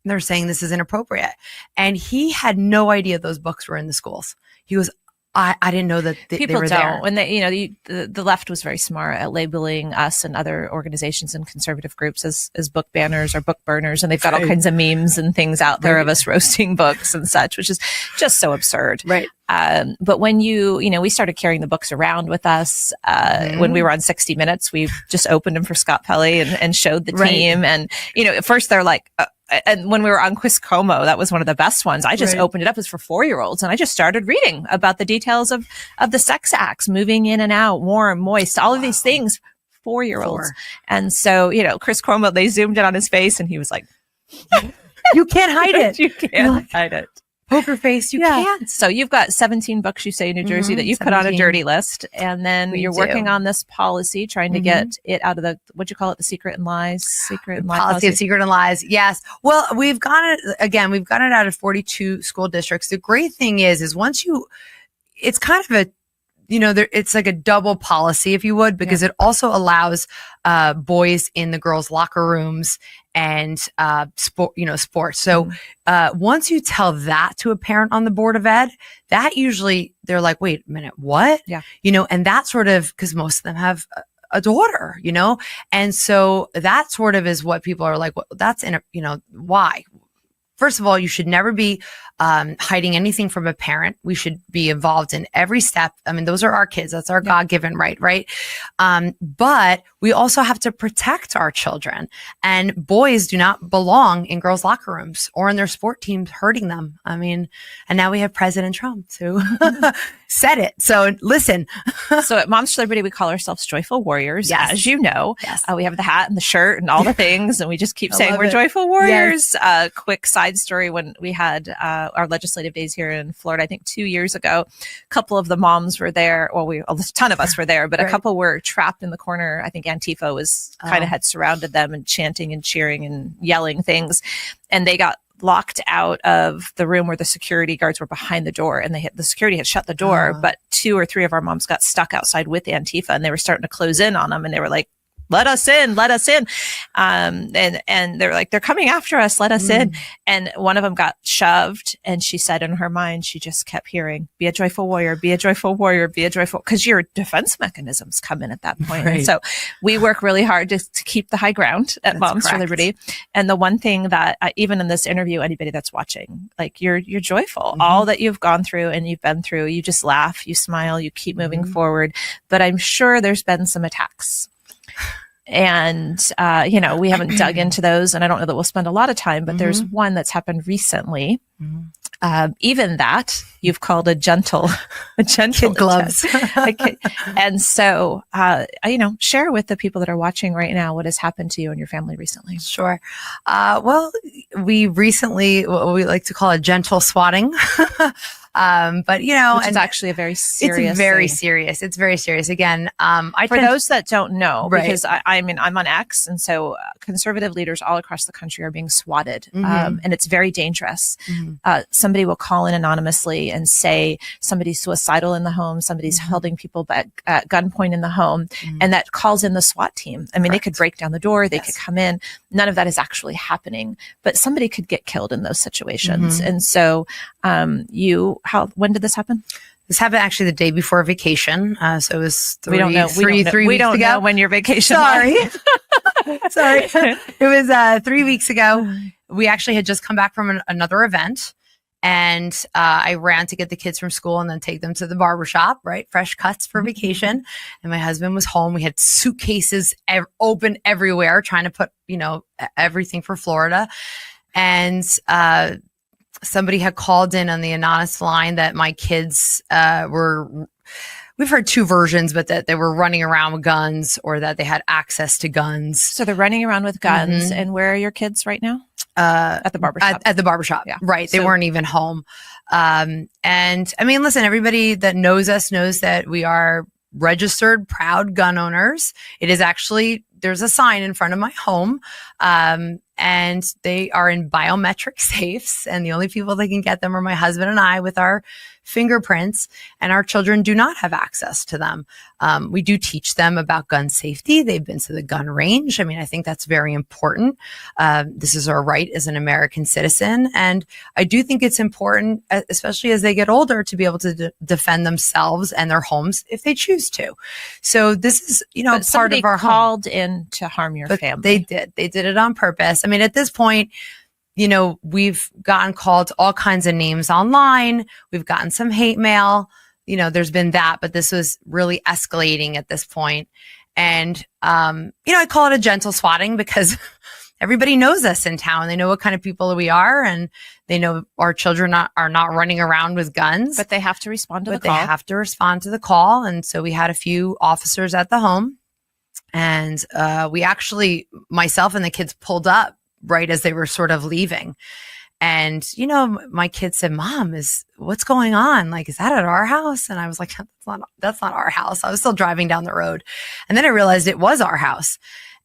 they're saying this is inappropriate. And he had no idea those books were in the schools. He goes, I didn't know that they People were don't. there. When they, the left was very smart at labeling us and other organizations and conservative groups as book banners or book burners. And they've got all kinds of memes and things out there of us roasting books and such, which is just so absurd. Right. But when we started carrying the books around with us, when we were on 60 Minutes, we just opened them for Scott Pelley and showed the team. And, at first they're like, and when we were on Quiz Como, that was one of the best ones. I just opened it up. It was for 4-year-olds. And I just started reading about the details of the sex acts, moving in and out, warm, moist, all of these things, 4-year-olds. And so, Chris Cuomo, they zoomed in on his face and he was like, you can't hide it. You can't hide it. Poker face, you can't. So you've got 17 books, you say, in New Jersey that you've put on a dirty list. And then you're working on this policy, trying to get it out of what'd you call it? The secret and lies? Policy of secret and lies. Yes. Well, we've gotten it out of 42 school districts. The great thing is once it's kind of it's like a double policy, if you would, because it also allows boys in the girls' locker rooms and sports. So once you tell that to a parent on the board of ed, that usually they're like, wait a minute, what? Yeah. And that sort of, because most of them have a daughter, and so that sort of is what people are like, well, that's why? First of all, you should never be hiding anything from a parent. We should be involved in every step. I mean, those are our kids. That's our God-given right? But we also have to protect our children. And boys do not belong in girls' locker rooms or in their sport teams hurting them. I mean, and now we have President Trump who said it. So listen. So at Moms for Liberty, we call ourselves Joyful Warriors, as you know. Yes. We have the hat and the shirt and all the things, and we just keep saying we're Joyful Warriors. Yes. Quick side story, when we had our legislative days here in Florida, I think 2 years ago, a couple of the moms were there. Well, a ton of us were there, but a couple were trapped in the corner. I think Antifa was kind of had surrounded them and chanting and cheering and yelling things. And they got locked out of the room where the security guards were behind the door, and the security had shut the door, but 2 or 3 of our moms got stuck outside with Antifa, and they were starting to close in on them, and they were like, let us in. And they're like, they're coming after us. Let us in. And one of them got shoved. And she said in her mind, she just kept hearing, be a joyful warrior, be a joyful warrior, be a joyful, because your defense mechanisms come in at that point. Right. And so we work really hard to keep the high ground at Moms for Liberty. And the one thing that even in this interview, anybody that's watching, like you're joyful, all that you've gone through and you've been through, you just laugh, you smile, you keep moving forward. But I'm sure there's been some attacks. And, we haven't dug into those, and I don't know that we'll spend a lot of time, but there's one that's happened recently. Even that you've called a gentle kid gloves. And so, share with the people that are watching right now what has happened to you and your family recently. Sure. Well, we recently, what we like to call a gentle swatting. But which is actually a very serious. It's very serious. It's very serious. Again, for those that don't know, because I'm on X, and so conservative leaders all across the country are being swatted, and it's very dangerous. Somebody will call in anonymously and say somebody's suicidal in the home, somebody's holding people back at gunpoint in the home, and that calls in the SWAT team. I mean, they could break down the door, they could come in. None of that is actually happening, but somebody could get killed in those situations. And so, when did this happen? This happened actually the day before vacation. So it was we don't know when your vacation was. Sorry. It was 3 weeks ago. We actually had just come back from another event, and I ran to get the kids from school and then take them to the barbershop, right? Fresh cuts for vacation. And my husband was home. We had suitcases open everywhere, trying to put, everything for Florida. And somebody had called in on the anonymous line that my kids we've heard 2 versions, but that they were running around with guns, or that they had access to guns. So they're running around with guns. And where are your kids right now? At the barbershop. At the barbershop. Yeah. Right. They weren't even home. And I mean, listen, everybody that knows us knows that we are registered, proud gun owners. It is actually, there's a sign in front of my home. And they are in biometric safes, and the only people that can get them are my husband and I with our fingerprints, and our children do not have access to them. We do teach them about gun safety. They've been to the gun range. I mean, I think that's very important. This is our right as an American citizen. And I do think it's important, especially as they get older, to be able to defend themselves and their homes if they choose to. So this is, part of our called in to harm your family. They did it on purpose. I mean, at this point, we've gotten called all kinds of names online. We've gotten some hate mail. There's been that, but this was really escalating at this point. And, I call it a gentle swatting because everybody knows us in town. They know what kind of people we are, and they know our children are not running around with guns. But they have to respond to the call. They have to respond to the call. And so we had a few officers at the home, and we actually, myself and the kids, pulled up right as they were sort of leaving. And, my kid said, "Mom, what's going on? Like, is that at our house?" And I was like, that's not our house. I was still driving down the road. And then I realized it was our house.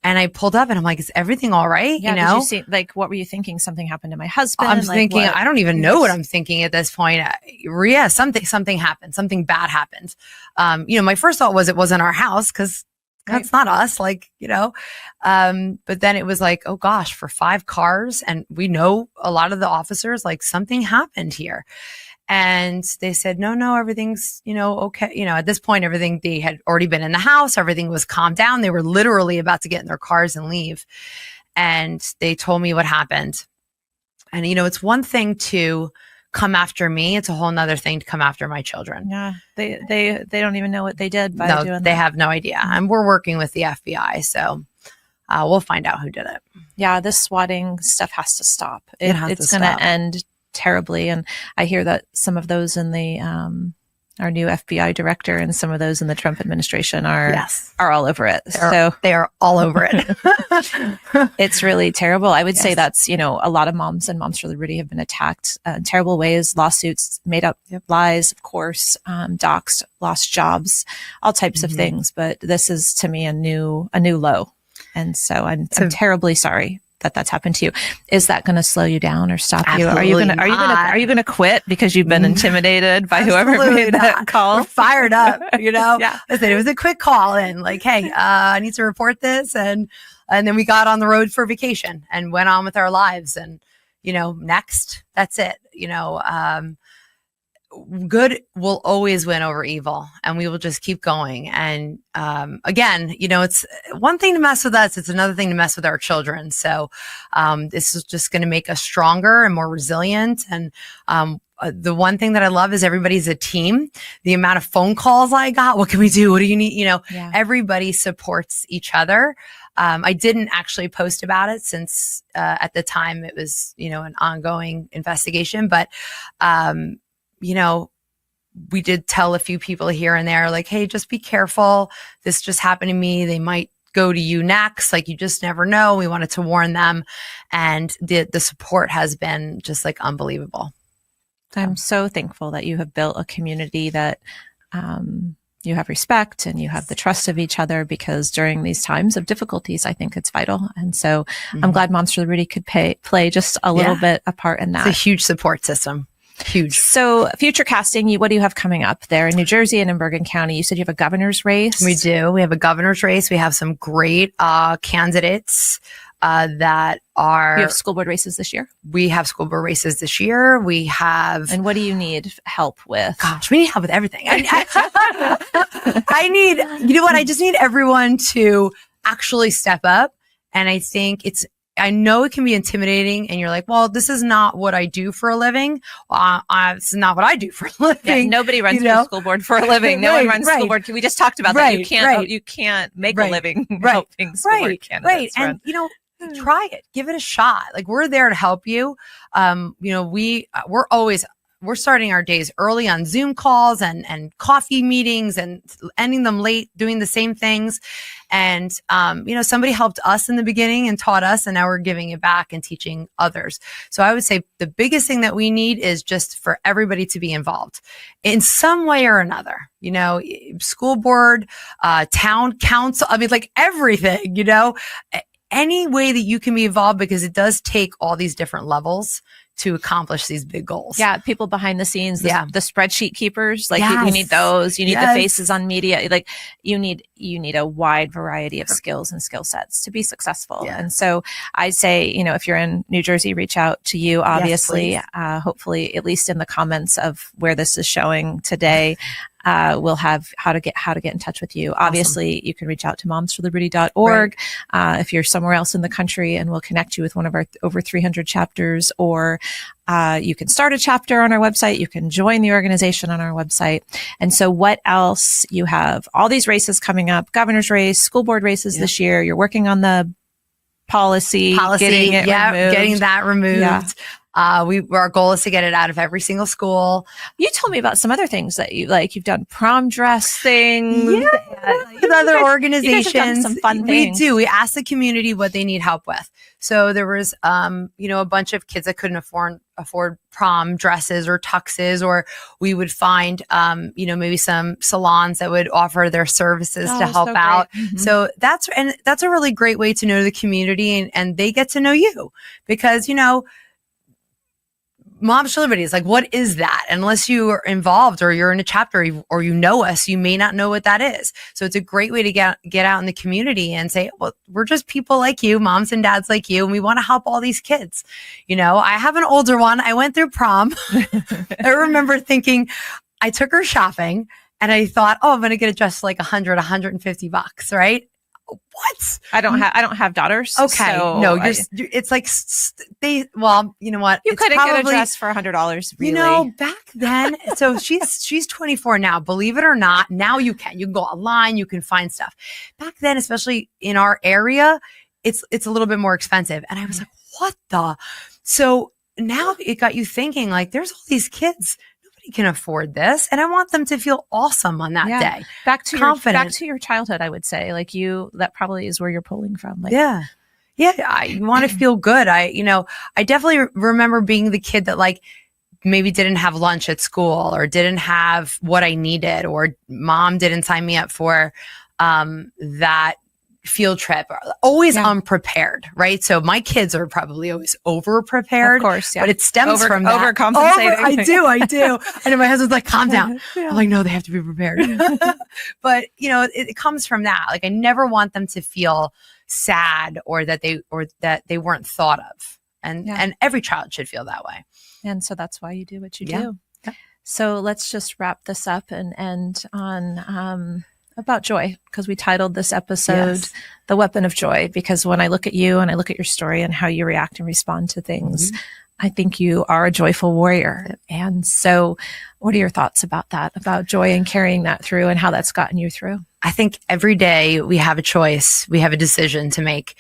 And I pulled up and I'm like, "Is everything all right?" Yeah, did you see, what were you thinking? Something happened to my husband? I'm thinking, I don't even know what I'm thinking at this point. Yeah, something happened. Something bad happened. My first thought was it wasn't our house because that's not us, but then it was like, oh gosh, for 5 cars. And we know a lot of the officers, something happened here. And they said, no, everything's, okay. At this point, everything, they had already been in the house. Everything was calmed down. They were literally about to get in their cars and leave. And they told me what happened. And, it's one thing to come after me. It's a whole nother thing to come after my children. Yeah. They don't even know what they did by doing that. They have no idea. And we're working with the FBI. So we'll find out who did it. Yeah. This swatting stuff has to stop. It's going to end terribly. And I hear that some of those in the, our new FBI director and some of those in the Trump administration are all over it. They are all over it. It's really terrible. I would say that's, a lot of moms and Moms for Liberty have been attacked in terrible ways, lawsuits, made up lies, of course, doxed, lost jobs, all types of things. But this is, to me, a new low. And so I'm terribly sorry that that's happened to you. Is that going to slow you down or stop you? Are you going to quit because you've been intimidated by whoever made that call? We're fired up, Yeah. Listen, it was a quick call in, hey, I need to report this. And then we got on the road for vacation and went on with our lives. And, next, that's it. Good will always win over evil, and we will just keep going. And again, it's one thing to mess with us. It's another thing to mess with our children. So this is just going to make us stronger and more resilient. And the one thing that I love is everybody's a team. The amount of phone calls I got, what can we do? What do you need? Everybody supports each other. I didn't actually post about it since at the time it was, an ongoing investigation, but we did tell a few people here and there, hey, just be careful. This just happened to me. They might go to you next. You just never know. We wanted to warn them. And the support has been just unbelievable. I'm so thankful that you have built a community that, you have respect and you have the trust of each other, because during these times of difficulties, I think it's vital. And so I'm glad Moms for Liberty could play just a little bit a part in that. It's a huge support system. Huge. So future casting, what do you have coming up there in New Jersey and in Bergen County? You said you have a governor's race. We do. We have a governor's race. We have some great candidates that are. You have school board races this year? We have school board races this year. We have. And what do you need help with? Gosh, we need help with everything. I need, I just need everyone to actually step up. And I think I know it can be intimidating, and you're like, well, this is not what I do for a living. This is not what I do for a living. Yeah, nobody runs for school board for a living. No one runs school board. We just talked about that. You can't make a living helping school board candidates. And, try it. Give it a shot. We're there to help you. We're starting our days early on Zoom calls and coffee meetings and ending them late, doing the same things. And, somebody helped us in the beginning and taught us, and now we're giving it back and teaching others. So I would say the biggest thing that we need is just for everybody to be involved in some way or another, school board, town council. I mean, everything, any way that you can be involved, because it does take all these different levels to accomplish these big goals. Yeah. People behind the scenes, the spreadsheet keepers, like Yes. you need those, you need Yes. the faces on media. Like you need a wide variety of skills and skill sets to be successful. Yeah. And so I say, if you're in New Jersey, reach out to you, obviously, hopefully, at least in the comments of where this is showing today. We'll have how to get in touch with you. Awesome. Obviously, you can reach out to momsforliberty.org if you're somewhere else in the country, and we'll connect you with one of our over 300 chapters, or you can start a chapter on our website. You can join the organization on our website. And so what else? You have all these races coming up, governor's race, school board races this year. You're working on the policy getting it removed. Getting that removed. Yeah. Our goal is to get it out of every single school. You told me about some other things that you like. You've done prom dress things. With other organizations. You guys have done some fun things. We do. We ask the community what they need help with. So there was, a bunch of kids that couldn't afford prom dresses or tuxes, or we would find, maybe some salons that would offer their services to help out. Mm-hmm. So that's a really great way to know the community, and they get to know you, because, Moms for Liberty is like, what is that? Unless you are involved or you're in a chapter or you know us, you may not know what that is. So it's a great way to get out in the community and say, well, we're just people like you, moms and dads like you, and we want to help all these kids. I have an older one. I went through prom. I remember thinking, I took her shopping and I thought, I'm going to get a dress for like $150, right? What? I don't have daughters. Okay. So no, it's like you know what? You couldn't get a dress for $100. Really? Back then. So she's 24 now. Believe it or not, now you can go online. You can find stuff. Back then, especially in our area, it's a little bit more expensive. And I was like, what the? So now it got you thinking, like, there's all these kids. Can afford this, and I want them to feel awesome on that day. Back to your childhood, I would say, like that probably is where you're pulling from. Like, you want to feel good. I definitely remember being the kid that like maybe didn't have lunch at school, or didn't have what I needed, or mom didn't sign me up for that field trip, always unprepared, right? So my kids are probably always over prepared, of course, but it stems from that. Overcompensating. I do. And my husband's like, calm down. I'm like, no, they have to be prepared. But it comes from that. Like, I never want them to feel sad or that they weren't thought of. And every child should feel that way. And so that's why you do what you do. Yeah. So let's just wrap this up and end on about joy, because we titled this episode The Weapon of Joy, because when I look at you and I look at your story and how you react and respond to things, I think you are a joyful warrior. And so what are your thoughts about that, about joy and carrying that through and how that's gotten you through? I think every day we have a choice, we have a decision to make.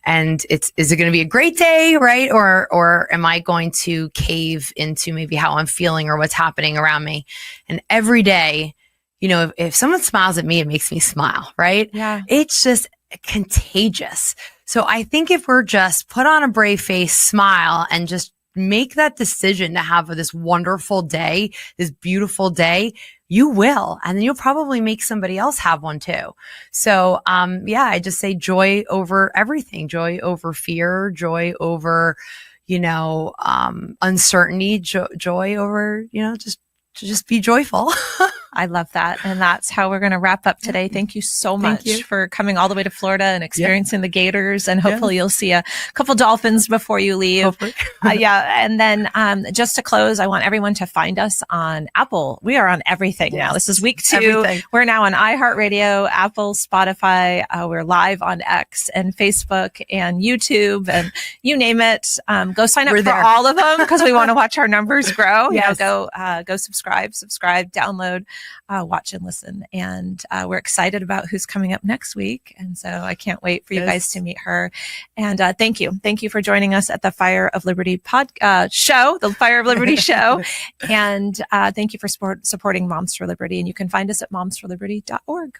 And is it going to be a great day, right? Or am I going to cave into maybe how I'm feeling or what's happening around me? And every day, if someone smiles at me, it makes me smile, right? Yeah. It's just contagious. So I think if we're just put on a brave face, smile, and just make that decision to have this wonderful day, this beautiful day, you will. And then you'll probably make somebody else have one too. So, I just say joy over everything, joy over fear, joy over, uncertainty, joy over, just be joyful. I love that. And that's how we're going to wrap up today. Thank you so much for coming all the way to Florida and experiencing the Gators. And hopefully you'll see a couple dolphins before you leave. And then just to close, I want everyone to find us on Apple. We are on everything now. This is week 2. Everything. We're now on iHeartRadio, Apple, Spotify. We're live on X and Facebook and YouTube and you name it. Go sign up for all of them, because we want to watch our numbers grow. Go subscribe, download, watch and listen. And we're excited about who's coming up next week. And so I can't wait for you guys to meet her. And thank you. Thank you for joining us at the Fire of Liberty show, the Fire of Liberty show. And thank you for supporting Moms for Liberty. And you can find us at momsforliberty.org.